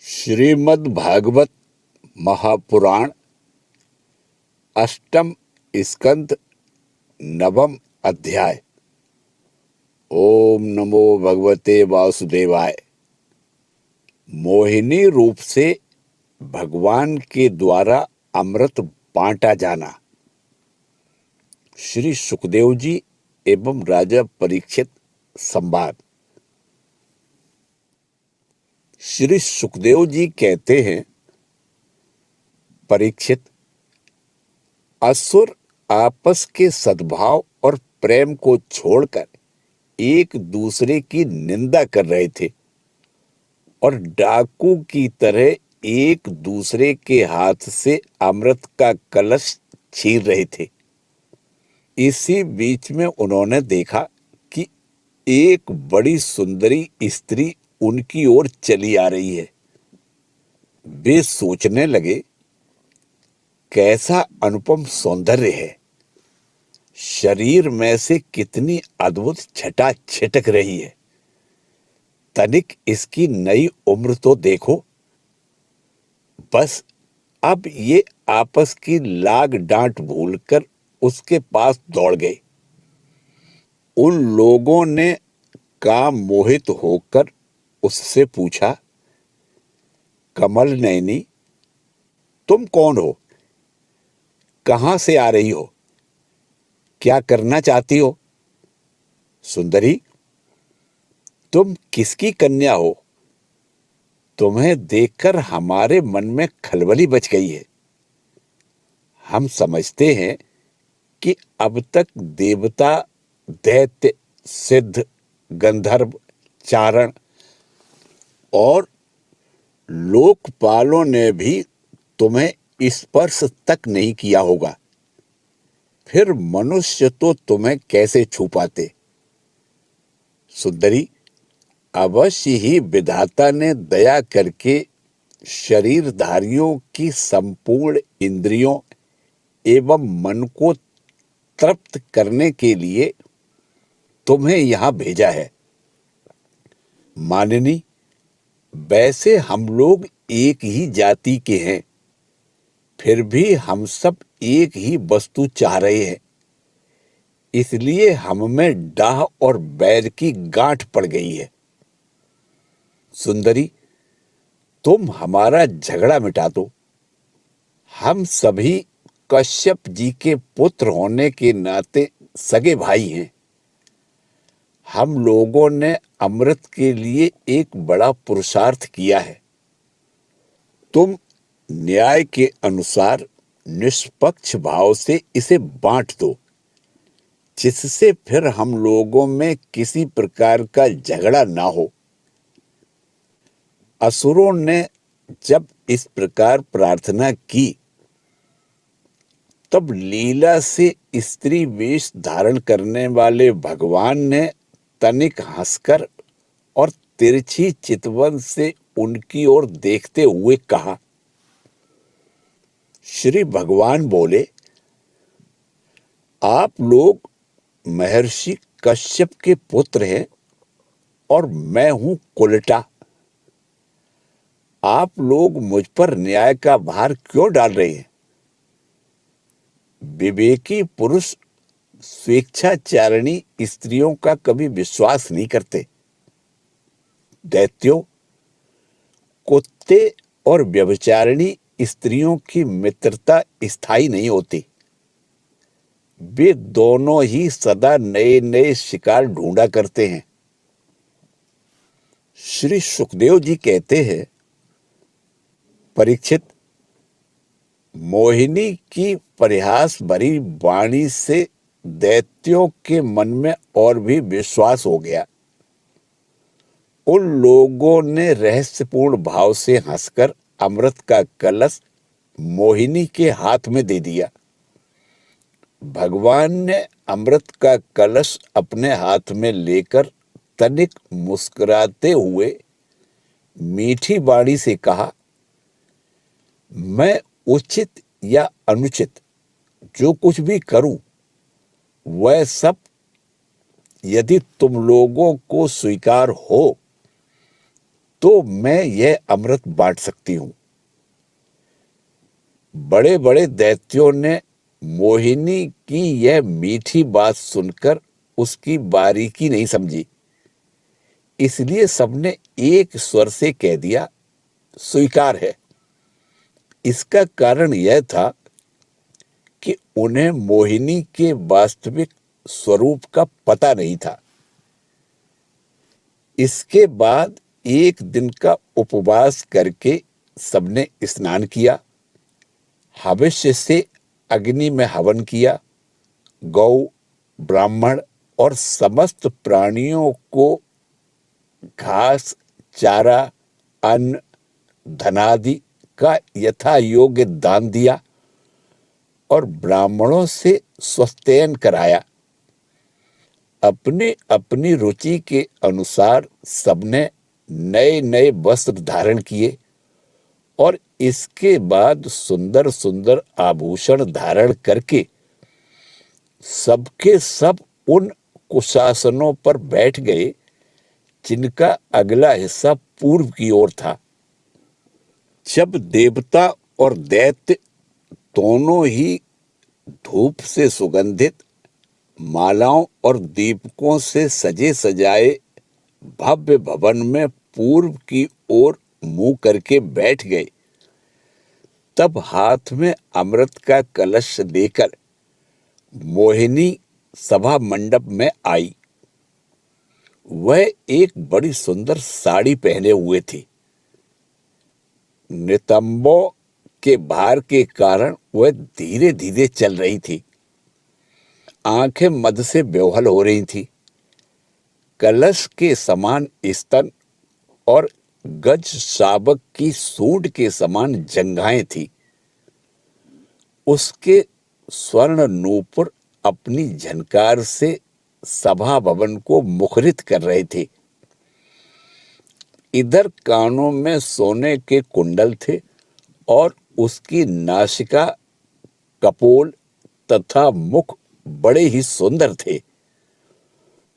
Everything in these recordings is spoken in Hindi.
श्रीमद् भागवत महापुराण अष्टम स्कंद नवम अध्याय। ओम नमो भगवते वासुदेवाय। मोहिनी रूप से भगवान के द्वारा अमृत बांटा जाना। श्री सुखदेव जी एवं राजा परीक्षित संवाद। श्री सुखदेव जी कहते हैं, परीक्षित, असुर आपस के सद्भाव और प्रेम को छोड़कर एक दूसरे की निंदा कर रहे थे और डाकू की तरह एक दूसरे के हाथ से अमृत का कलश छीन रहे थे। इसी बीच में उन्होंने देखा कि एक बड़ी सुंदरी स्त्री उनकी ओर चली आ रही है। वे सोचने लगे, कैसा अनुपम सौंदर्य है, शरीर में से कितनी अद्भुत छटा छिटक रही है। तनिक इसकी नई उम्र तो देखो। बस अब ये आपस की लाग डांट भूलकर उसके पास दौड़ गए। उन लोगों ने काम मोहित होकर उससे पूछा, कमल नैनी, तुम कौन हो? कहां से आ रही हो? क्या करना चाहती हो? सुंदरी, तुम किसकी कन्या हो? तुम्हें देखकर हमारे मन में खलबली मच गई है। हम समझते हैं कि अब तक देवता, दैत्य, सिद्ध, गंधर्व, चारण और लोकपालों ने भी तुम्हें स्पर्श तक नहीं किया होगा, फिर मनुष्य तो तुम्हें कैसे छू पाते? सुंदरी, अवश्य ही विधाता ने दया करके शरीरधारियों की संपूर्ण इंद्रियों एवं मन को तृप्त करने के लिए तुम्हें यहां भेजा है। मानिनी, वैसे हम लोग एक ही जाति के हैं, फिर भी हम सब एक ही वस्तु चाह रहे हैं। इसलिए हम में डाह और बैर की गांठ पड़ गई है। सुंदरी, तुम हमारा झगड़ा मिटा दो। हम सभी कश्यप जी के पुत्र होने के नाते सगे भाई हैं। हम लोगों ने अमृत के लिए एक बड़ा पुरुषार्थ किया है। तुम न्याय के अनुसार निष्पक्ष भाव से इसे बांट दो, जिससे फिर हम लोगों में किसी प्रकार का झगड़ा ना हो। असुरों ने जब इस प्रकार प्रार्थना की, तब लीला से स्त्री वेश धारण करने वाले भगवान ने तनिक हंसकर और तिरछी चितवन से उनकी ओर देखते हुए कहा। श्री भगवान बोले, आप लोग महर्षि कश्यप के पुत्र हैं और मैं हूं कुलटा। आप लोग मुझ पर न्याय का भार क्यों डाल रहे हैं? विवेकी पुरुष स्वेच्छाचारिणी स्त्रियों का कभी विश्वास नहीं करते। दैत्यों, कुत्ते और व्यभिचारिणी स्त्रियों की मित्रता स्थायी नहीं होती। वे दोनों ही सदा नए नए शिकार ढूंढा करते हैं। श्री सुखदेव जी कहते हैं, परीक्षित, मोहिनी की परिहास भरी वाणी से दैत्यों के मन में और भी विश्वास हो गया। उन लोगों ने रहस्यपूर्ण भाव से हंसकर अमृत का कलश मोहिनी के हाथ में दे दिया। भगवान ने अमृत का कलश अपने हाथ में लेकर तनिक मुस्कुराते हुए मीठी वाणी से कहा, मैं उचित या अनुचित जो कुछ भी करूं, वह सब यदि तुम लोगों को स्वीकार हो, तो मैं यह अमृत बांट सकती हूं। बड़े बड़े दैत्यों ने मोहिनी की यह मीठी बात सुनकर उसकी बारीकी नहीं समझी, इसलिए सबने एक स्वर से कह दिया, स्वीकार है। इसका कारण यह था कि उन्हें मोहिनी के वास्तविक स्वरूप का पता नहीं था। इसके बाद एक दिन का उपवास करके सबने स्नान किया, हविष्य से अग्नि में हवन किया, गौ, ब्राह्मण और समस्त प्राणियों को घास, चारा, अन्न, धनादि का यथा योग्य दान दिया और ब्राह्मणों से स्वस्त्ययन कराया। अपनी अपनी रुचि के अनुसार सबने नए नए वस्त्र धारण किए और इसके बाद सुंदर सुंदर आभूषण धारण करके सबके सब उन कुशासनों पर बैठ गए जिनका अगला हिस्सा पूर्व की ओर था। जब देवता और दैत्य दोनों ही धूप से सुगंधित, मालाओं और दीपकों से सजे सजाए भव्य भवन में पूर्व की ओर मुंह करके बैठ गए, तब हाथ में अमृत का कलश लेकर मोहिनी सभा मंडप में आई। वह एक बड़ी सुंदर साड़ी पहने हुए थी। नितंबों के भार के कारण वह धीरे धीरे चल रही थी। आंखें मद से बेवहल हो रही थी। कलश के समान स्तन और गज शावक की सूंड के समान जंघाएं थी। उसके स्वर्ण नूपुर अपनी झनकार से सभा भवन को मुखरित कर रहे थे। इधर कानों में सोने के कुंडल थे और उसकी नासिका, कपोल तथा मुख बड़े ही सुंदर थे।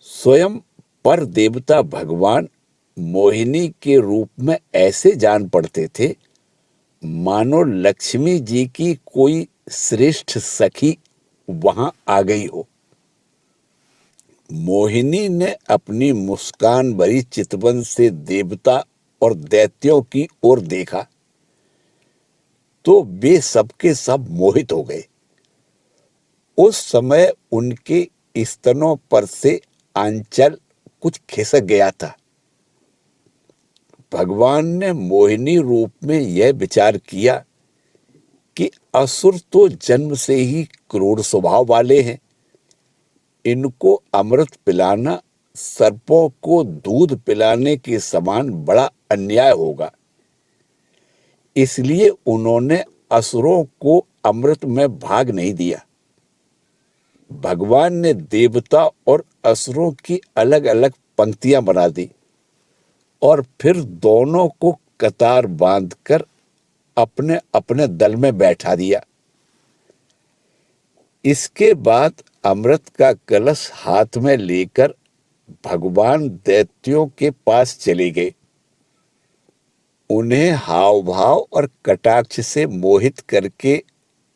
स्वयं पर देवता भगवान मोहिनी के रूप में ऐसे जान पड़ते थे मानो लक्ष्मी जी की कोई श्रेष्ठ सखी वहां आ गई हो। मोहिनी ने अपनी मुस्कान भरी चितवन से देवता और दैत्यों की ओर देखा तो वे सबके सब मोहित हो गए। उस समय उनके स्तनों पर से आंचल कुछ खिसक गया था। भगवान ने मोहिनी रूप में यह विचार किया कि असुर तो जन्म से ही क्रूर स्वभाव वाले हैं। इनको अमृत पिलाना सर्पों को दूध पिलाने के समान बड़ा अन्याय होगा। इसलिए उन्होंने असुरों को अमृत में भाग नहीं दिया। भगवान ने देवता और असुरों की अलग अलग पंक्तियां बना दी और फिर दोनों को कतार बांधकर अपने अपने दल में बैठा दिया। इसके बाद अमृत का कलश हाथ में लेकर भगवान दैत्यों के पास चले गए। उन्हें हाव भाव और कटाक्ष से मोहित करके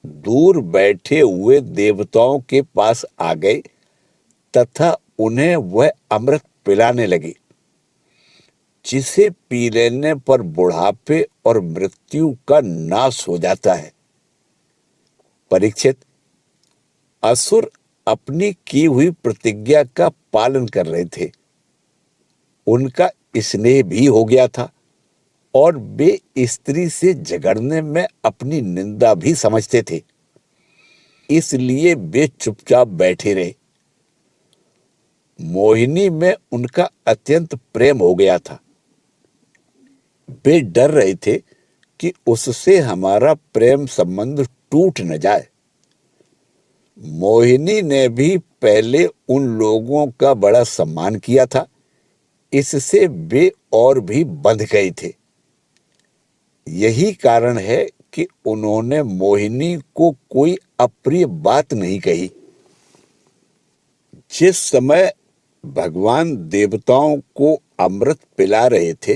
दूर बैठे हुए देवताओं के पास आ गए तथा उन्हें वह अमृत पिलाने लगे जिसे पी लेने पर बुढ़ापे और मृत्यु का नाश हो जाता है। परीक्षित, असुर अपनी की हुई प्रतिज्ञा का पालन कर रहे थे। उनका स्नेह भी हो गया था और वे स्त्री से झगड़ने में अपनी निंदा भी समझते थे। इसलिए वे चुपचाप बैठे रहे। मोहिनी में उनका अत्यंत प्रेम हो गया था। वे डर रहे थे कि उससे हमारा प्रेम संबंध टूट न जाए। मोहिनी ने भी पहले उन लोगों का बड़ा सम्मान किया था, इससे वे और भी बंध गए थे। यही कारण है कि उन्होंने मोहिनी को कोई अप्रिय बात नहीं कही। जिस समय भगवान देवताओं को अमृत पिला रहे थे,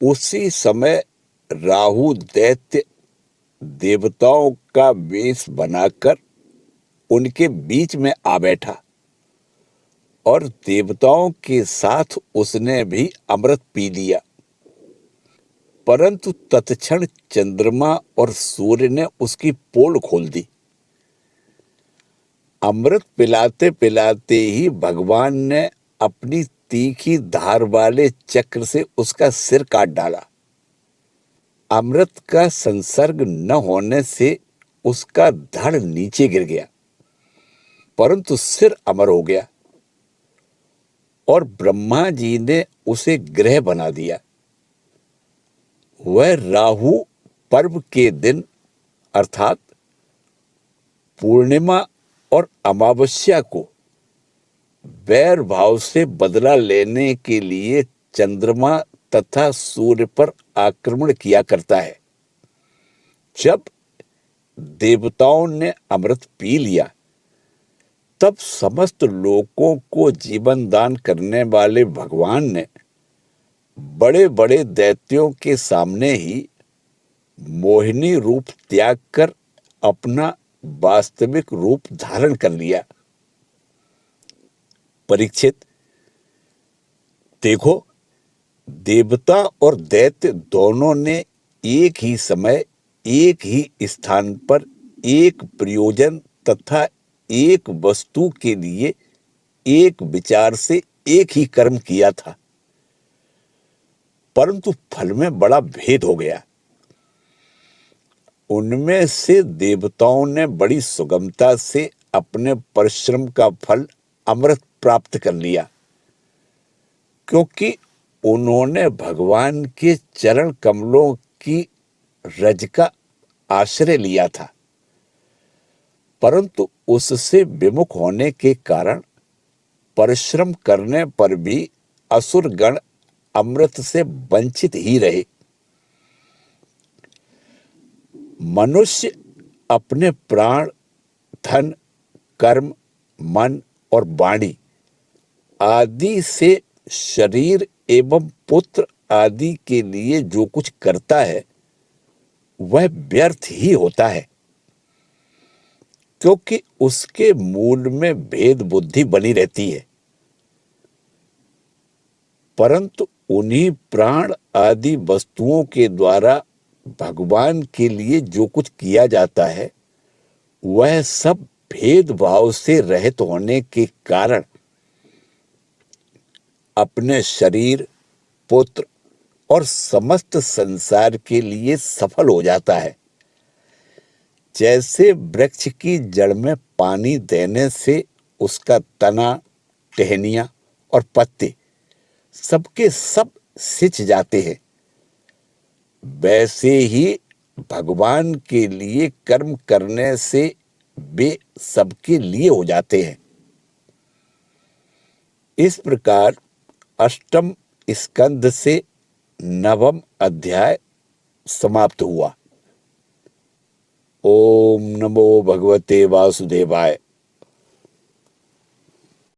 उसी समय राहु दैत्य देवताओं का वेश बनाकर उनके बीच में आ बैठा और देवताओं के साथ उसने भी अमृत पी लिया। परंतु तत्क्षण चंद्रमा और सूर्य ने उसकी पोल खोल दी। अमृत पिलाते पिलाते ही भगवान ने अपनी तीखी धार वाले चक्र से उसका सिर काट डाला। अमृत का संसर्ग न होने से उसका धड़ नीचे गिर गया, परंतु सिर अमर हो गया और ब्रह्मा जी ने उसे ग्रह बना दिया। वह राहु पर्व के दिन अर्थात पूर्णिमा और अमावस्या को वैर भाव से बदला लेने के लिए चंद्रमा तथा सूर्य पर आक्रमण किया करता है। जब देवताओं ने अमृत पी लिया, तब समस्त लोकों को जीवन दान करने वाले भगवान ने बड़े बड़े दैत्यों के सामने ही मोहिनी रूप त्याग कर अपना वास्तविक रूप धारण कर लिया। परीक्षित, देखो, देवता और दैत्य दोनों ने एक ही समय एक ही स्थान पर एक प्रयोजन तथा एक वस्तु के लिए एक विचार से एक ही कर्म किया था, परंतु फल में बड़ा भेद हो गया। उनमें से देवताओं ने बड़ी सुगमता से अपने परिश्रम का फल अमृत प्राप्त कर लिया, क्योंकि उन्होंने भगवान के चरण कमलों की रज का आश्रय लिया था। परंतु उससे विमुख होने के कारण परिश्रम करने पर भी असुर गण अमृत से वंचित ही रहे। मनुष्य अपने प्राण, धन, कर्म, मन और वाणी आदि से शरीर एवं पुत्र आदि के लिए जो कुछ करता है वह व्यर्थ ही होता है, क्योंकि उसके मूल में भेद बुद्धि बनी रहती है। परंतु उन्हीं प्राण आदि वस्तुओं के द्वारा भगवान के लिए जो कुछ किया जाता है वह सब भेदभाव से रहित होने के कारण अपने शरीर, पुत्र और समस्त संसार के लिए सफल हो जाता है। जैसे वृक्ष की जड़ में पानी देने से उसका तना, टहनियां और पत्ते सबके सब सिंच जाते हैं, वैसे ही भगवान के लिए कर्म करने से वे सबके लिए हो जाते हैं। इस प्रकार अष्टम स्कंद से नवम अध्याय समाप्त हुआ। ओम नमो भगवते वासुदेवाय।